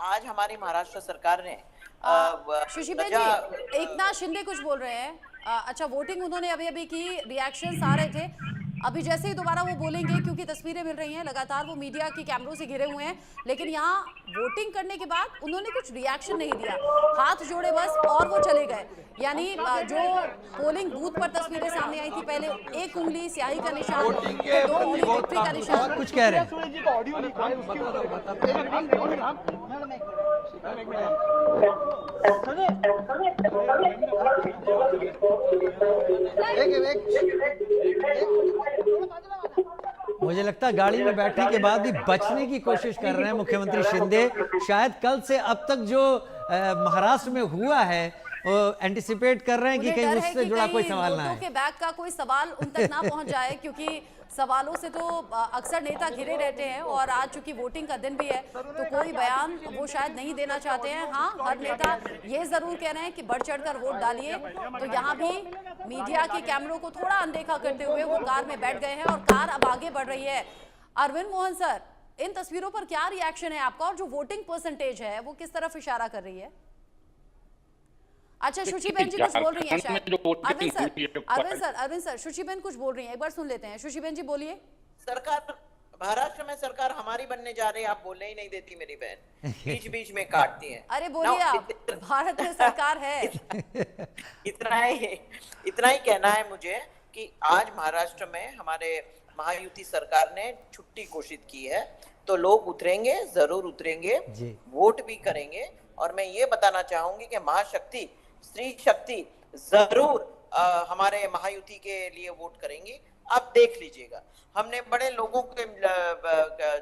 आज हमारी महाराष्ट्र सरकार ने सुशीबेन जी, एकनाथ शिंदे कुछ बोल रहे हैं। अच्छा, वोटिंग उन्होंने अभी अभी की, रिएक्शंस आ रहे थे। अभी जैसे ही दोबारा वो बोलेंगे, क्योंकि तस्वीरें मिल रही हैं लगातार, वो मीडिया के कैमरों से घिरे हुए हैं, लेकिन यहाँ वोटिंग करने के बाद उन्होंने कुछ रिएक्शन नहीं दिया, हाथ जोड़े बस और वो चले गए। यानी जो पोलिंग बूथ पर तस्वीरें सामने आई थी, पहले एक उंगली स्याही का निशान, फिर 2 उंगली विक्ट्री का निशान। कुछ कह रहे हैं। मुझे लगता है गाड़ी में बैठने के बाद भी बचने की कोशिश कर रहे हैं मुख्यमंत्री शिंदे। शायद कल से अब तक जो महाराष्ट्र में हुआ है वो एंटिसिपेट कर रहे हैं कि कहीं उससे जुड़ा कोई सवाल ना है, के बैग का कोई सवाल उन तक ना पहुंच जाए, क्योंकि सवालों से तो अक्सर नेता घिरे रहते हैं, और आज चूंकि वोटिंग का दिन भी है तो कोई बयान वो शायद नहीं देना चाहते हैं। हाँ, हर नेता ये जरूर कह रहे हैं कि बढ़ चढ़कर वोट डालिए। तो यहाँ भी मीडिया के कैमरों को थोड़ा अनदेखा करते हुए वो कार में बैठ गए हैं और कार अब आगे बढ़ रही है। अरविंद मोहन सर, इन तस्वीरों पर क्या रिएक्शन है आपका, और जो वोटिंग परसेंटेज है वो किस तरफ इशारा कर रही है? अच्छा, शुचिबेन जी कुछ बोल रही हैं शायद। अरविंद सर, शुचिबेन कुछ बोल रही हैं, एक बार सुन लेते हैं। शुचिबेन जी बोलिए। सरकार, महाराष्ट्र में सरकार हमारी बनने जा रही है, आप बोलने ही नहीं देती मेरी बहन, बीच बीच में काटती हैं। अरे बोलिए आप, भारत में सरकार है। इतना ही कहना है मुझे कि आज महाराष्ट्र में हमारे महायुति सरकार ने छुट्टी घोषित की है, तो लोग उतरेंगे, जरूर उतरेंगे, वोट भी करेंगे। और मैं ये बताना चाहूंगी कि महाशक्ति, स्त्री शक्ति जरूर हमारे महायुति के लिए वोट करेंगी। आप देख लीजिएगा, हमने बड़े लोगों के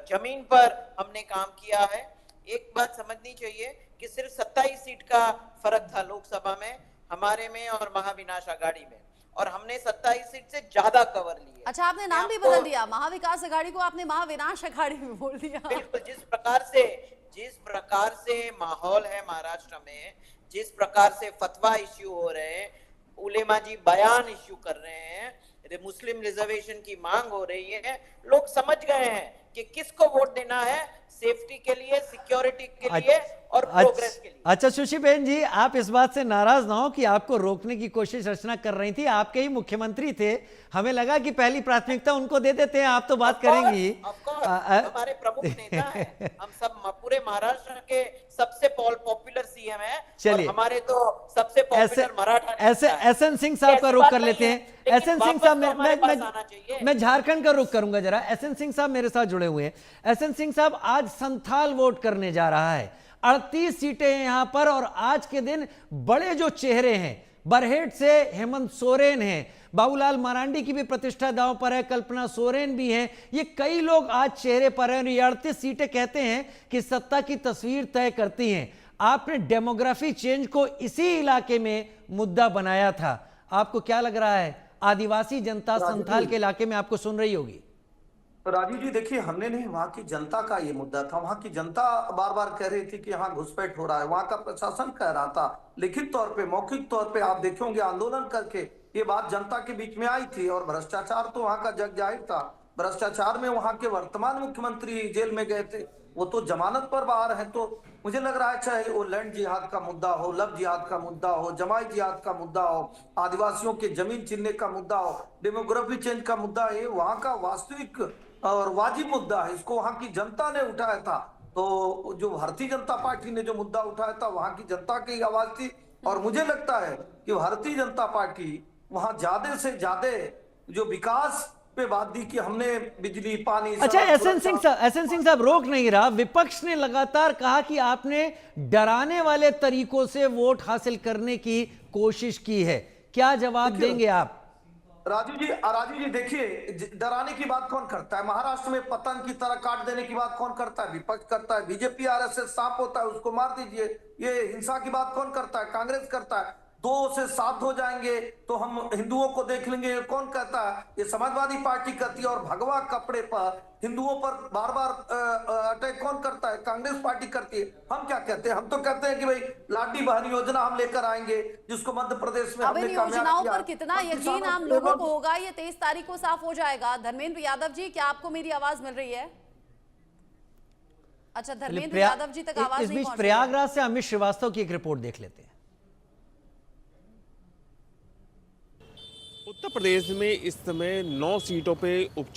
जमीन पर हमने काम किया है। एक बात समझनी चाहिए कि सिर्फ 27 सीट का फर्क था लोकसभा में हमारे में और महाविनाश अघाड़ी में, और हमने 27 सीट से ज्यादा कवर लिए। अच्छा, आपने नाम भी बदल दिया, महाविकास अघाड़ी को आपने महाविनाश अघाड़ी में बोल दिया। बिल्कुल, जिस प्रकार से माहौल है महाराष्ट्र में, जिस प्रकार से फतवा इश्यू हो रहे हैं, उलेमा जी बयान इश्यू कर रहे हैं, मुस्लिम रिजर्वेशन की मांग हो रही है, लोग समझ गए हैं कि किसको वोट देना है, सेफ्टी के लिए, सिक्योरिटी के लिए और प्रोग्रेस के लिए। अच्छा सुशीबेन जी, आप इस बात से नाराज ना हो कि आपको रोकने की कोशिश रचना कर रही थी, आपके ही मुख्यमंत्री थे, हमें लगा कि पहली प्राथमिकता उनको दे देते हैं, आप तो बात करेंगी। हमारे प्रमुख नेता हैं, हम सब पूरे महाराष्ट्र के सबसे पॉपुलर सीएम हैं। चलिए, हमारे तो सबसे पॉपुलर मराठा ऐसे एसएन सिंह साहब का रुख कर लेते हैं। एसएन सिंह साहब, मैं झारखंड का रुख करूंगा जरा। एसएन सिंह साहब मेरे साथ जुड़े हुए हैं। एसएन सिंह साहब, आज संथाल वोट करने जा रहा है, 38 सीटें हैं यहां पर, और आज के दिन बड़े जो चेहरे हैं, बरहेट से हेमंत सोरेन हैं, बाबूलाल मरांडी की भी प्रतिष्ठा दांव पर है, कल्पना सोरेन भी हैं, ये कई लोग आज चेहरे पर हैं। ये 38 सीटें कहते हैं कि सत्ता की तस्वीर तय करती हैं। आपने डेमोग्राफी चेंज को इसी इलाके में मुद्दा बनाया था, आपको क्या लग रहा है? आदिवासी जनता संथाल के इलाके में आपको सुन रही होगी। राजीव जी, देखिए, हमने नहीं, वहां की जनता का ये मुद्दा था। वहां की जनता बार बार कह रही थी कि यहाँ घुसपैठ हो रहा है, वहां का प्रशासन कह रहा था। लिखित तौर पे, मौखिक तौर पे आप देखे होंगे, आंदोलन करके ये बात जनता के बीच में आई थी। और भ्रष्टाचार तो वहां का जग जाहिर था। भ्रष्टाचार में वहां के वर्तमान मुख्यमंत्री जेल में गए थे, वो तो जमानत पर बाहर है। तो मुझे लग रहा है, चाहे वो लैंड जिहाद का मुद्दा हो, लव जिहाद का मुद्दा हो, जमाई जिहाद का मुद्दा हो, आदिवासियों के जमीन छीनने का मुद्दा हो, डेमोग्राफी चेंज का मुद्दा है, वहां का वास्तविक और वाजिब मुद्दा है। इसको वहां की जनता ने उठाया था। तो जो भारतीय जनता पार्टी ने जो मुद्दा उठाया था, वहां की जनता की आवाज थी। और मुझे लगता है कि भारतीय जनता पार्टी वहां ज्यादा से ज्यादा जो विकास पे बात दी कि हमने बिजली, पानी। अच्छा, एसएन सिंह साहब रोक नहीं रहा। विपक्ष ने लगातार कहा कि आपने डराने वाले तरीकों से वोट हासिल करने की कोशिश की है, क्या जवाब देंगे आप? राजू जी देखिए, डराने की बात कौन करता है? महाराष्ट्र में पतंग की तरह काट देने की बात कौन करता है? विपक्ष करता है। बीजेपी आरएसएस सांप होता है, उसको मार दीजिए। ये हिंसा की बात कौन करता है? कांग्रेस करता है। 2 से 7 हो जाएंगे तो हम हिंदुओं को देख लेंगे, कौन कहता है? ये समाजवादी पार्टी करती है। और भगवा कपड़े पर हिंदुओं पर बार बार अटैक कौन करता है? कांग्रेस पार्टी करती है। हम क्या कहते हैं? हम तो कहते हैं कि भाई लाडली बहन योजना हम लेकर आएंगे, जिसको मध्य प्रदेश में हमने योजनाओं पर कितना यकीन आम लोगों को होगा, ये 23 तारीख को साफ हो जाएगा। धर्मेंद्र यादव जी, क्या आपको मेरी आवाज मिल रही है? अच्छा, धर्मेंद्र यादव जी तक आवाज इस नहीं बीच पहुंच रही है। प्रयागराज से अमित श्रीवास्तव की एक रिपोर्ट देख लेते हैं। उत्तर प्रदेश में इस समय 9 सीटों पे उपचुनाव